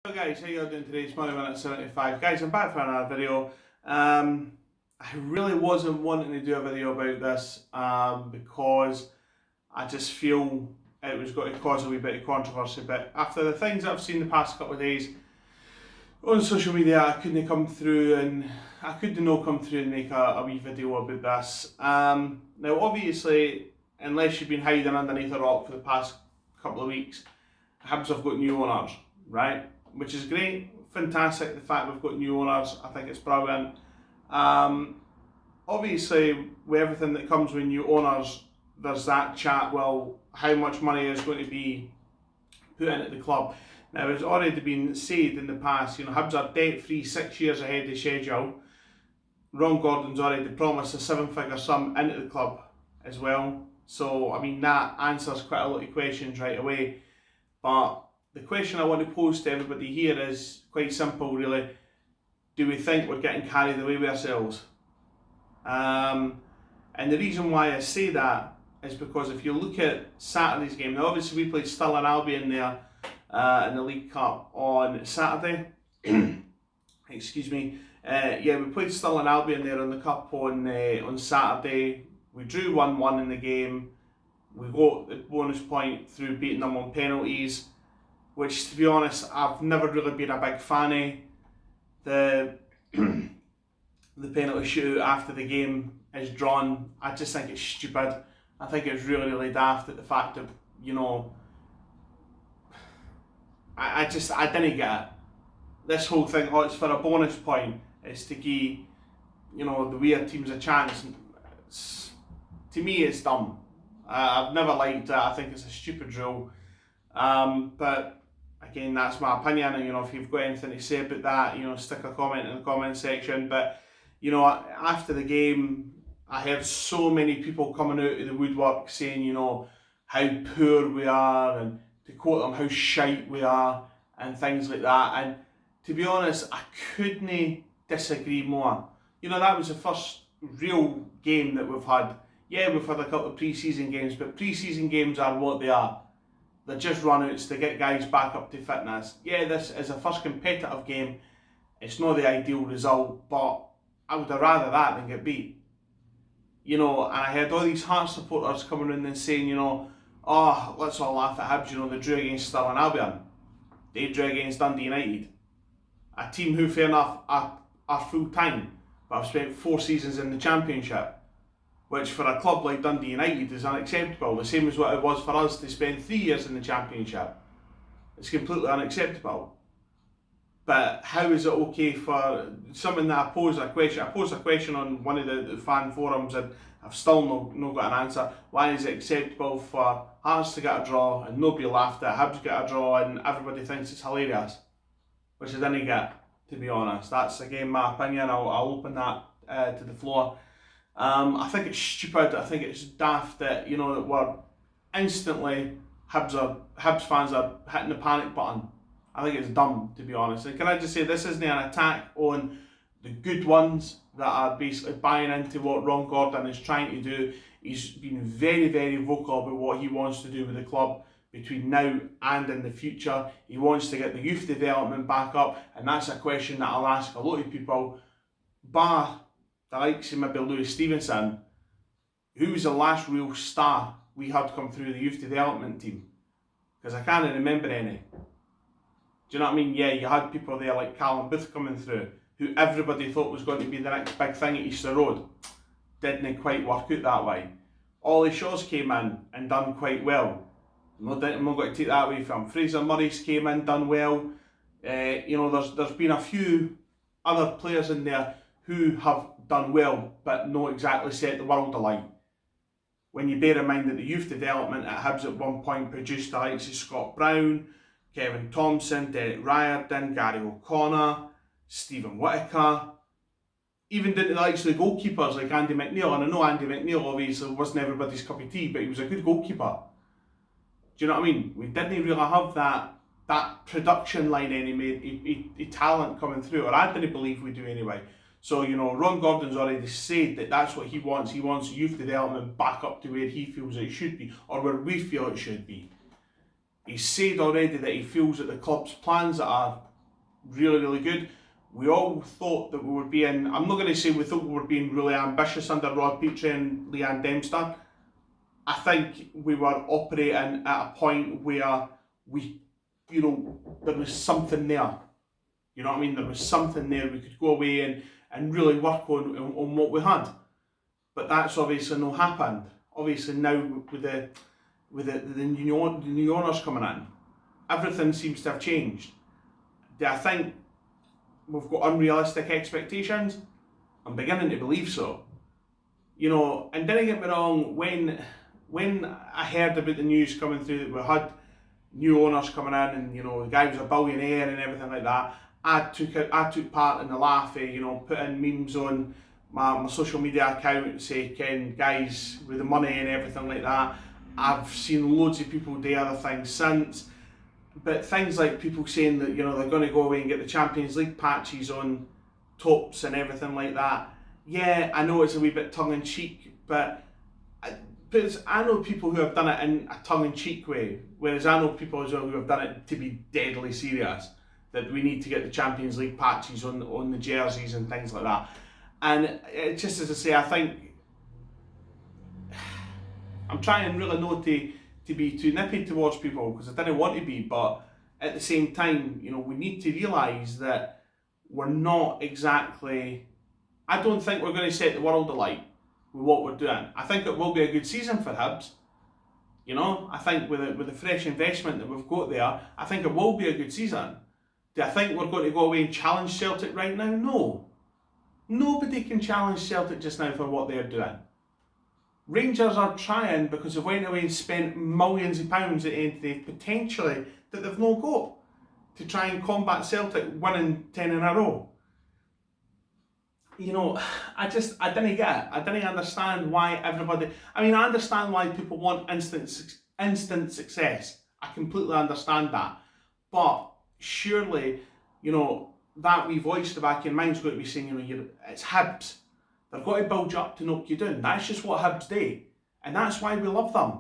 Hello guys, how you all doing today? It's Money Minute 75. Guys, I'm back for another video. I really wasn't wanting to do a video about this because I just feel it was going to cause a wee bit of controversy. But after the things I've seen the past couple of days on social media, I couldn't come through and make a wee video about this. Now obviously, unless you've been hiding underneath a rock for the past couple of weeks, Hibs have got new owners, right? Which is great, fantastic. The fact we've got new owners, I think it's brilliant. Obviously, with everything that comes with new owners, there's that chat. Well, how much money is going to be put into the club? Now, it's already been said in the past. Hibs are debt-free 6 years ahead of schedule. Ron Gordon's already promised a 7-figure sum into the club as well. So, I mean, that answers quite a lot of questions right away. But the question I want to pose to everybody here is quite simple, really. Do we think we're getting carried away with ourselves? And the reason why I say that is because if you look at Saturday's game, now obviously we played Stirling Albion there in the League Cup on Saturday. Excuse me. We played Stirling Albion there in the Cup on Saturday. We drew 1-1 in the game. We got the bonus point through beating them on penalties, which, to be honest, I've never really been a big fan of. The penalty shootout after the game is drawn, I just think it's stupid. I think it's really, really daft at the fact that, I didn't get it. This whole thing, it's for a bonus point, it's to give, the weird teams a chance. To me, it's dumb. I've never liked it. I think it's a stupid rule. But again, that's my opinion, and if you've got anything to say about that, stick a comment in the comment section. But after the game, I heard so many people coming out of the woodwork saying, how poor we are, and to quote them, how shite we are, and things like that. And to be honest, I couldn't disagree more. That was the first real game that we've had. Yeah, we've had a couple of pre-season games, but pre-season games are what they are. They're just run-outs to get guys back up to fitness. Yeah, this is a first competitive game. It's not the ideal result, but I would have rather that than get beat. And I heard all these Hearts supporters coming in and saying, oh, let's all laugh at Hibs, they drew against Stirling Albion. They drew against Dundee United. A team who, fair enough, are full-time, but have spent 4 seasons in the Championship, which for a club like Dundee United is unacceptable, the same as what it was for us to spend 3 years in the Championship. It's completely unacceptable. But how is it okay for something that I posed a question on one of the fan forums, and I've still not got an answer. Why is it acceptable for Hearts to get a draw and nobody laughed at, Hibs get a draw and everybody thinks it's hilarious? Which I didn't get, to be honest. That's, again, my opinion. I'll open that to the floor. I think it's stupid. I think it's daft that that we're instantly Hibs fans are hitting the panic button. I think it's dumb, to be honest. And can I just say, this isn't an attack on the good ones that are basically buying into what Ron Gordon is trying to do. He's been very, very vocal about what he wants to do with the club between now and in the future. He wants to get the youth development back up, and that's a question that I'll ask a lot of people, bar the likes of maybe Lewis Stevenson. Who was the last real star we had come through the youth development team? Because I can't remember any. Do you know what I mean? Yeah, you had people there like Callum Booth coming through, who everybody thought was going to be the next big thing at Easter Road. Didn't quite work out that way. Ollie Shaw's came in and done quite well. I'm not going to take that away from him. Fraser Murray's came in, done well. There's been a few other players in there who have done well, but not exactly set the world alight. When you bear in mind that the youth development at Hibs at one point produced the likes of Scott Brown, Kevin Thompson, Derek Riordan, Gary O'Connor, Stephen Whittaker, even did the likes of the goalkeepers like Andy McNeil. And I know Andy McNeil obviously wasn't everybody's cup of tea, but he was a good goalkeeper. Do you know what I mean? We didn't really have that production line anyway, a talent coming through, or I didn't believe we do anyway. So, Ron Gordon's already said that that's what he wants. He wants youth development back up to where he feels it should be, or where we feel it should be. He's said already that he feels that the club's plans that are really, really good. We all thought that we were being, I'm not going to say we thought we were being really ambitious under Rod Petrie and Leanne Dempster. I think we were operating at a point where we, there was something there. You know what I mean? There was something there. We could go away and really work on what we had. But that's obviously not happened. Obviously now with the new owners coming in, everything seems to have changed. Do I think we've got unrealistic expectations? I'm beginning to believe so. And don't get me wrong, when I heard about the news coming through that we had new owners coming in and the guy was a billionaire and everything like that, I took part in the laugh of, putting memes on my social media account saying, guys, with the money and everything like that. I've seen loads of people do other things since, but things like people saying that they're going to go away and get the Champions League patches on tops and everything like that. Yeah, I know it's a wee bit tongue-in-cheek, but I know people who have done it in a tongue-in-cheek way, whereas I know people as well who have done it to be deadly serious, that we need to get the Champions League patches on the jerseys and things like that. And just as I say, I think I'm trying really not to be too nippy towards people because I didn't want to be, but at the same time, we need to realise that we're not exactly, I don't think we're going to set the world alight with what we're doing. I think it will be a good season for Hibs. I think with the fresh investment that we've got there, I think it will be a good season. Do I think we're going to go away and challenge Celtic right now? No. Nobody can challenge Celtic just now for what they're doing. Rangers are trying because they went away and spent millions of pounds at the end of the day, potentially, that they've not got, to try and combat Celtic winning 10 in a row. I didn't get it. I didn't understand why everybody, I understand why people want instant success. I completely understand that. But surely, that wee voice at the back of your mind's got to be saying, it's Hibs. They've got to build you up to knock you down. That's just what Hibs do. And that's why we love them.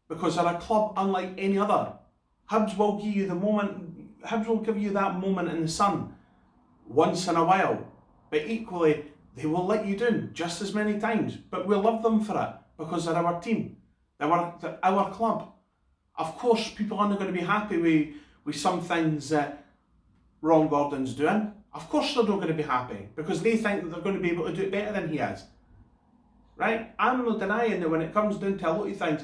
Because they're a club unlike any other. Hibs will give you that moment in the sun once in a while. But equally, they will let you down just as many times. But we love them for it because they're our team. They're our club. Of course, people aren't going to be happy with some things that Ron Gordon's doing. Of course they're not going to be happy because they think that they're going to be able to do it better than he is. Right? I'm not denying that when it comes down to a lot of things,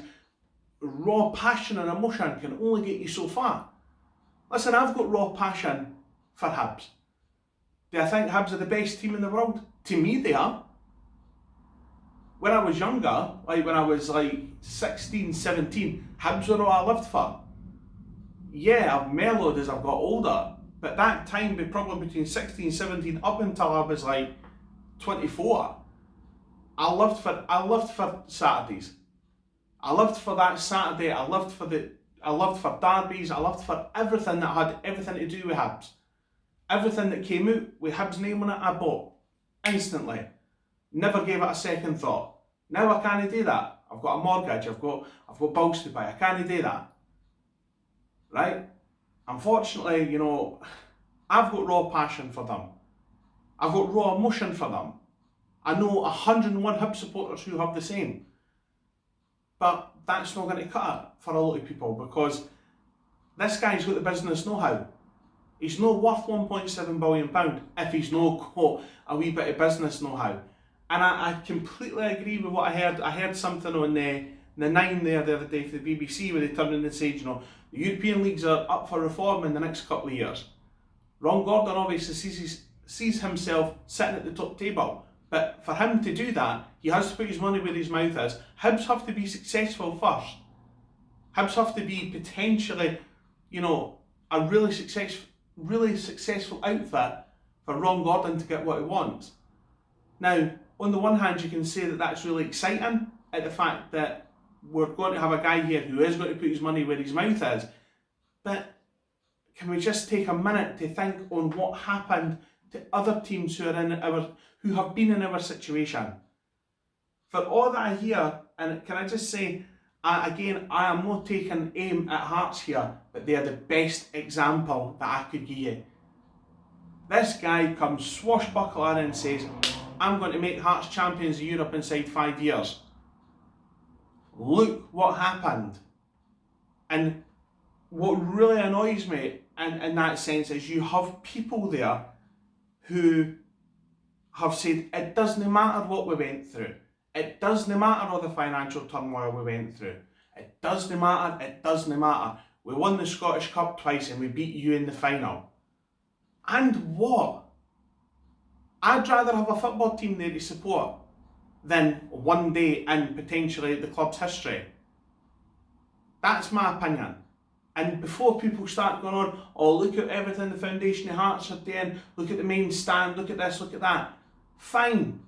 raw passion and emotion can only get you so far. Listen, I've got raw passion for Hibs. Do I think Hibs are the best team in the world? To me, they are. When I was younger, when I was 16, 17, Hibs were all I lived for. Yeah, I've mellowed as I've got older. But that time, probably between 16 and 17, up until I was 24, I lived for Saturdays. I lived for that Saturday. I lived for derbies. I lived for everything that had everything to do with Hibs. Everything that came out with Hibs' name on it, I bought instantly. Never gave it a second thought. Now I can't do that. I've got a mortgage. I've got bills to pay. I can't do that. Right? Unfortunately, I've got raw passion for them. I've got raw emotion for them. I know 101 Hibs supporters who have the same. But that's not going to cut it for a lot of people because this guy's got the business know-how. He's not worth £1.7 billion if he's not got a wee bit of business know-how. And I completely agree with what I heard. I heard something on the 9 there the other day for the BBC where they turned in and said, the European leagues are up for reform in the next couple of years. Ron Gordon obviously sees himself sitting at the top table. But for him to do that, he has to put his money where his mouth is. Hibs have to be successful first. Hibs have to be potentially, a really successful outfit for Ron Gordon to get what he wants. Now, on the one hand, you can say that that's really exciting at the fact that we're going to have a guy here who is going to put his money where his mouth is. But can we just take a minute to think on what happened to other teams who have been in our situation? For all that I hear, and can I just say, Again, I am not taking aim at Hearts here, but they are the best example that I could give you. This guy comes swashbuckling and says, I'm going to make Hearts champions of Europe inside 5 years. Look what happened. And what really annoys me in that sense is you have people there who have said, it doesn't matter what we went through. It doesn't matter all the financial turmoil we went through. It doesn't matter. We won the Scottish Cup twice and we beat you in the final. And what? I'd rather have a football team there to support than one day in potentially the club's history. That's my opinion. And before people start going on, oh, look at everything the Foundation of Hearts are doing, look at the main stand, look at this, look at that. Fine.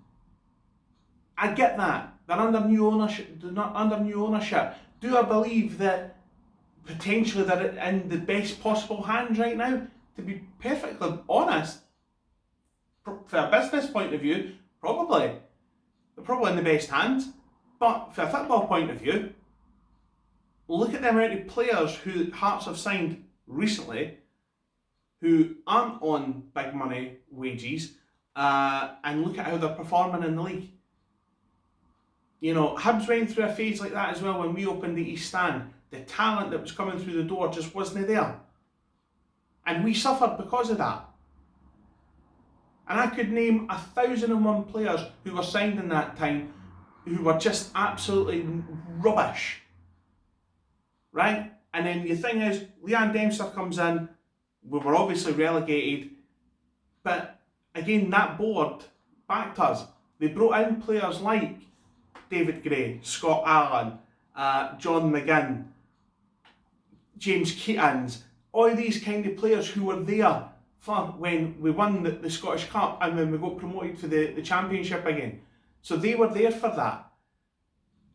I get that. They're under new ownership. They're not under new ownership. Do I believe that potentially they're in the best possible hands right now? To be perfectly honest, from a business point of view, probably. They're probably in the best hands. But from a football point of view, look at the amount of players who Hearts have signed recently who aren't on big money wages, and look at how they're performing in the league. You know, Hibs went through a phase like that as well when we opened the East Stand. The talent that was coming through the door just wasn't there. And we suffered because of that. And I could name 1,001 players who were signed in that time who were just absolutely rubbish. Right? And then the thing is, Leanne Dempster comes in, we were obviously relegated, but again, that board backed us. They brought in players like David Gray, Scott Allen, John McGinn, James Keatons, all these kind of players who were there for when we won the Scottish Cup and when we got promoted for the Championship again. So they were there for that.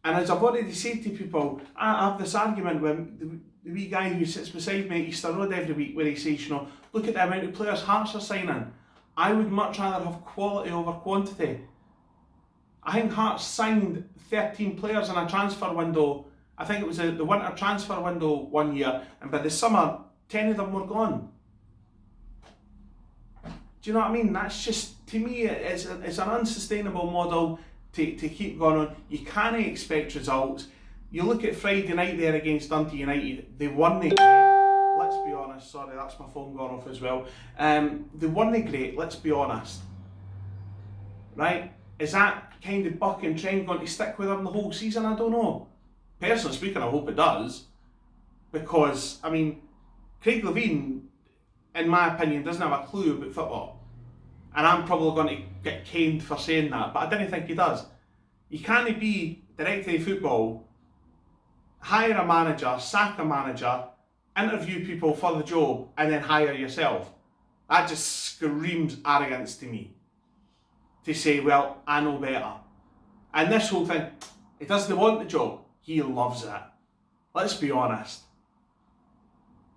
And as I've already said to people, I have this argument with the wee guy who sits beside me at Easter Road every week where he says, you know, look at the amount of players Hearts are signing. I would much rather have quality over quantity. I think Hearts signed 13 players in a transfer window. I think it was the winter transfer window one year, and by the summer, 10 of them were gone. Do you know what I mean? That's just, to me, it's an unsustainable model to keep going on. You can't expect results. You look at Friday night there against Dundee United, they won the great. Let's be honest, sorry, that's my phone going off as well. They won the great, let's be honest. Right? Is that kind of buck and trend going to stick with them the whole season? I don't know. Personally speaking, I hope it does. Because, I mean, Craig Levein, in my opinion, doesn't have a clue about football. And I'm probably going to get caned for saying that, but I didn't think he does. You can't be director of football, hire a manager, sack a manager, interview people for the job, and then hire yourself. That just screams arrogance to me. To say, well, I know better. And this whole thing, he doesn't want the job, he loves it. Let's be honest.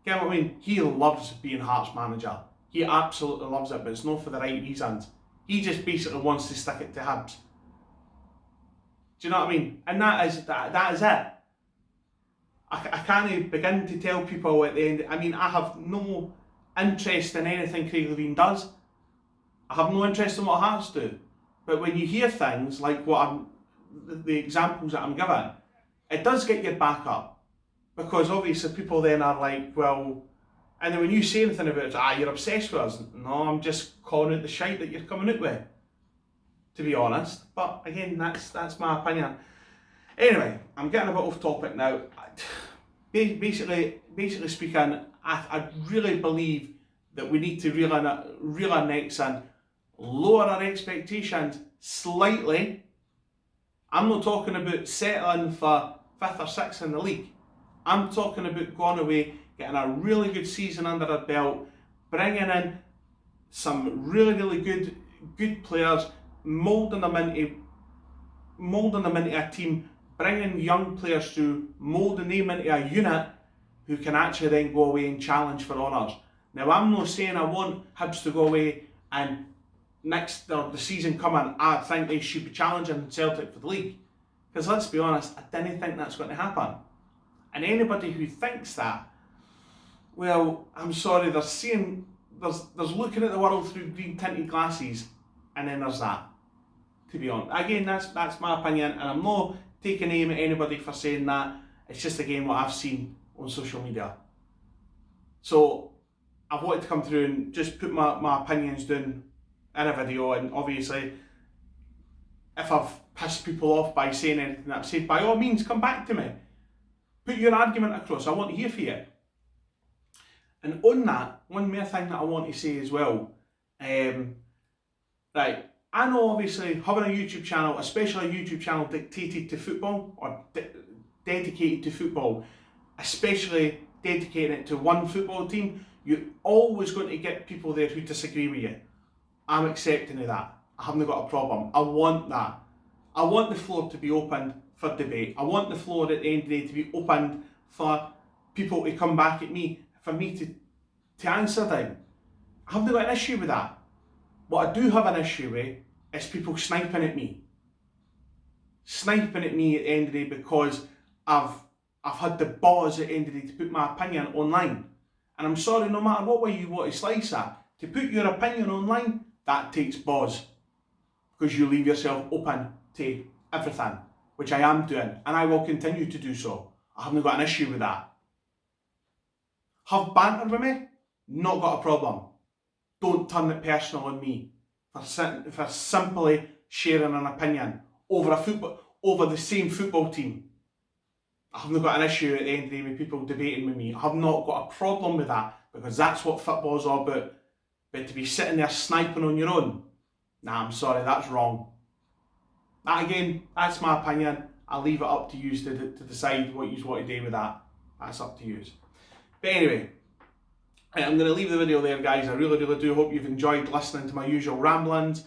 Get what I mean? He loves being Hearts manager. He absolutely loves it, but it's not for the right reasons. He just basically wants to stick it to Hibs. Do you know what I mean? And that is it. I can't begin to tell people at the end. I mean, I have no interest in anything Craig Levein does. I have no interest in what Hearts do. But when you hear things like the examples that I'm giving, it does get your back up. Because obviously people then are like, well, and then when you say anything about it, you're obsessed with us. No, I'm just calling out the shite that you're coming out with, to be honest. But again, that's my opinion. Anyway, I'm getting a bit off topic now. Basically speaking, I really believe that we need to reel our necks in, lower our expectations slightly. I'm not talking about settling for 5th or 6th in the league. I'm talking about going away, getting a really good season under our belt, bringing in some really good players, moulding them into a team, bringing young players through, moulding them into a unit who can actually then go away and challenge for honours. Now, I'm not saying I want Hibs to go away and the season coming, I think they should be challenging Celtic for the league. Because let's be honest, I didn't think that's going to happen. And anybody who thinks that, well, I'm sorry, there's looking at the world through green tinted glasses, and then there's that. To be honest, again, that's my opinion, and I'm not taking aim at anybody for saying that. It's just again what I've seen on social media. So I wanted to come through and just put my opinions down in a video, and obviously if I've pissed people off by saying anything that I've said, by all means come back to me. Put your argument across, I want to hear from you. And on that, one more thing that I want to say as well, right, I know obviously having a YouTube channel, especially a YouTube channel dictated to football, or dedicated to football, especially dedicating it to one football team, you're always going to get people there who disagree with you. I'm accepting of that. I haven't got a problem. I want that. I want the floor to be opened for debate. I want the floor at the end of the day to be opened for people to come back at me, for me to answer them. I haven't got an issue with that. What I do have an issue with is people sniping at me. Sniping at me at the end of the day because I've had the balls at the end of the day to put my opinion online. And I'm sorry, no matter what way you want to slice that, to put your opinion online, that takes balls. Because you leave yourself open to everything, which I am doing, and I will continue to do so. I haven't got an issue with that. Have banter with me? Not got a problem. Don't turn it personal on me for simply sharing an opinion over the same football team. I haven't got an issue at the end of the day with people debating with me. I have not got a problem with that, because that's what football's all about. But to be sitting there sniping on your own, nah, I'm sorry, that's wrong. That again, that's my opinion. I'll leave it up to you to decide what you want to do with that. That's up to you. But anyway, I'm going to leave the video there, guys. I really, really do hope you've enjoyed listening to my usual ramblings.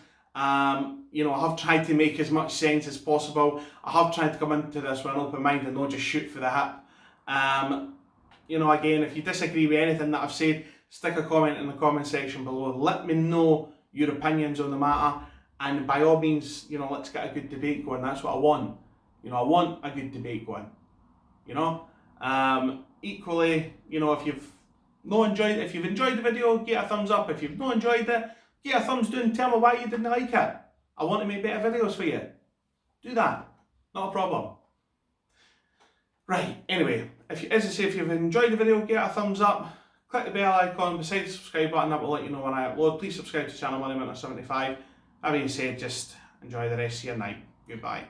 You know, I have tried to make as much sense as possible. I have tried to come into this with an open mind and not just shoot for the hip. You know, again, if you disagree with anything that I've said, stick a comment in the comment section below. Let me know your opinions on the matter. And by all means, you know, let's get a good debate going. That's what I want. You know, I want a good debate going. You know, equally, you know, if you've enjoyed the video, get a thumbs up. If you've not enjoyed it, get a thumbs down. Tell me why you didn't like it. I want to make better videos for you. Do that. Not a problem. Right. Anyway, as I say, if you've enjoyed the video, get a thumbs up. Click the bell icon beside the subscribe button. That will let you know when I upload. Please subscribe to the channel, Money Minute 75. That being said, just enjoy the rest of your night. Goodbye.